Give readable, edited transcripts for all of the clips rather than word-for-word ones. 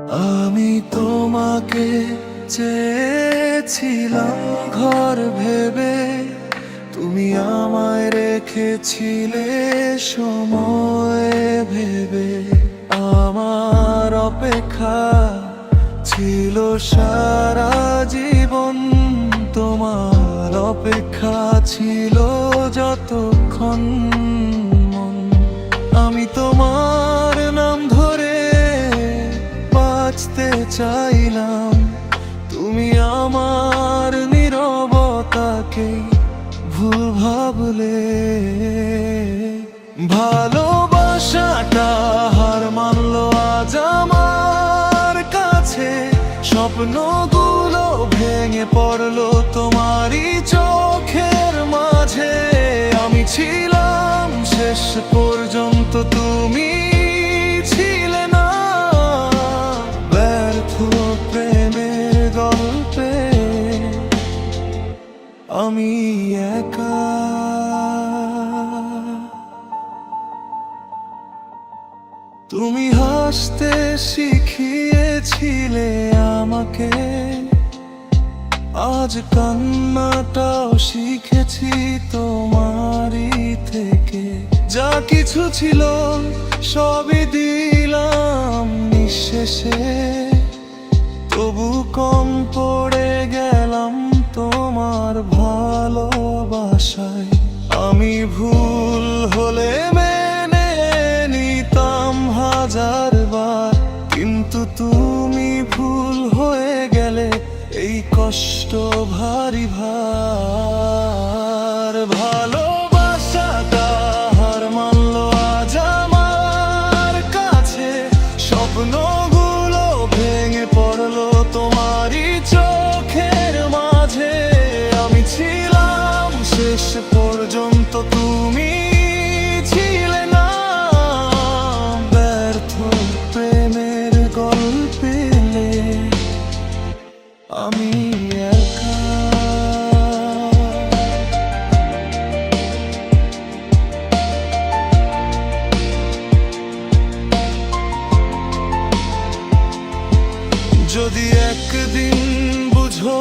আমি তোমাকে চেয়েছিলাম ঘর ভেবে, তুমি আমায় রেখেছিলে সময় ভেবে। আমার অপেক্ষা ছিল সারা জীবন, তোমার অপেক্ষা ছিল যতক্ষণ মন। আমি তোমার নাম ধরে বাঁচতে চাইলাম, তুমি আমার নীরবতাকে ভুল ভাবলে। ভালোবাসাটা হার মানলো আজ আমার কাছে, স্বপ্নগুলো ভেঙে পড়লো তোমারই চোখের মাঝে। আমি ছিলাম শেষ পর্যন্ত, তুমি ছিলে না। ব্যর্থ প্রেমের গল্পে আমি একা। তুমি হাসতে শিখিয়েছিলে আমাকে, আজ কান্নাটাও শিখেছি তোমারই থেকে। যা কিছু ছিল সবই দিলাম নিঃশেষে, তবু কম পড়ে গেলাম তোমার ভালোবাসায়। আমি ভুল হলে মেনে নিতাম হাজারবার, কিন্তু তুমি ভুল হয়ে গেলে এই কষ্ট ভারী ভার। ভালোবাসাটা হার মানলো আজ আমার কাছে, স্বপ্নগুলো ভেঙে পড়লো তোমারই চোখের মাঝে। আমি ছিলাম শেষ পর্যন্ত, তুমি ছিলে না। ব্যর্থ প্রেমের গল্পে আমি একা। যদি একদিন বুঝো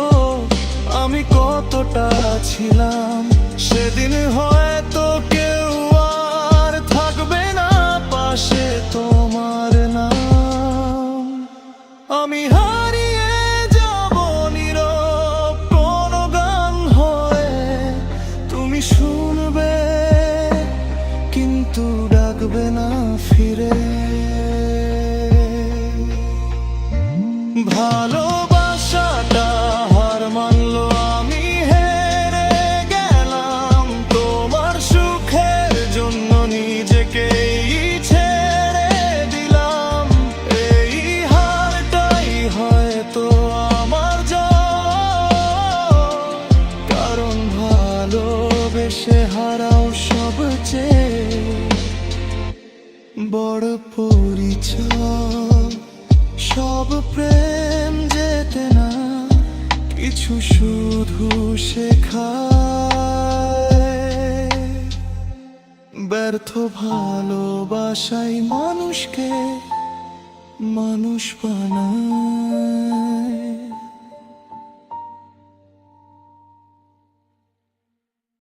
আমি কতটা ছিলাম, সেদিন হয়তো কেউ আর থাকবে না পাশে তোমার নাম। আমি হারিয়ে যাব নীরব কোনো গান হয়ে, তুমি শুনবে কিন্তু ডাকবে না ফিরে। ভালোবাসাটা হার মানলো, আমি হেরে গেলাম তোমার সুখের জন্য নিজেকেই ছেড়ে দিলাম। এই হারটাই হয়তো আমার জয়, কারণ ভালোবেসে হারাও সবচেয়ে বড় পরিচয়। সব প্রেম যেতে না কিছু শুধু শেখায়। ব্যর্থ ভালোবাসাই মানুষকে মানুষ বানায়।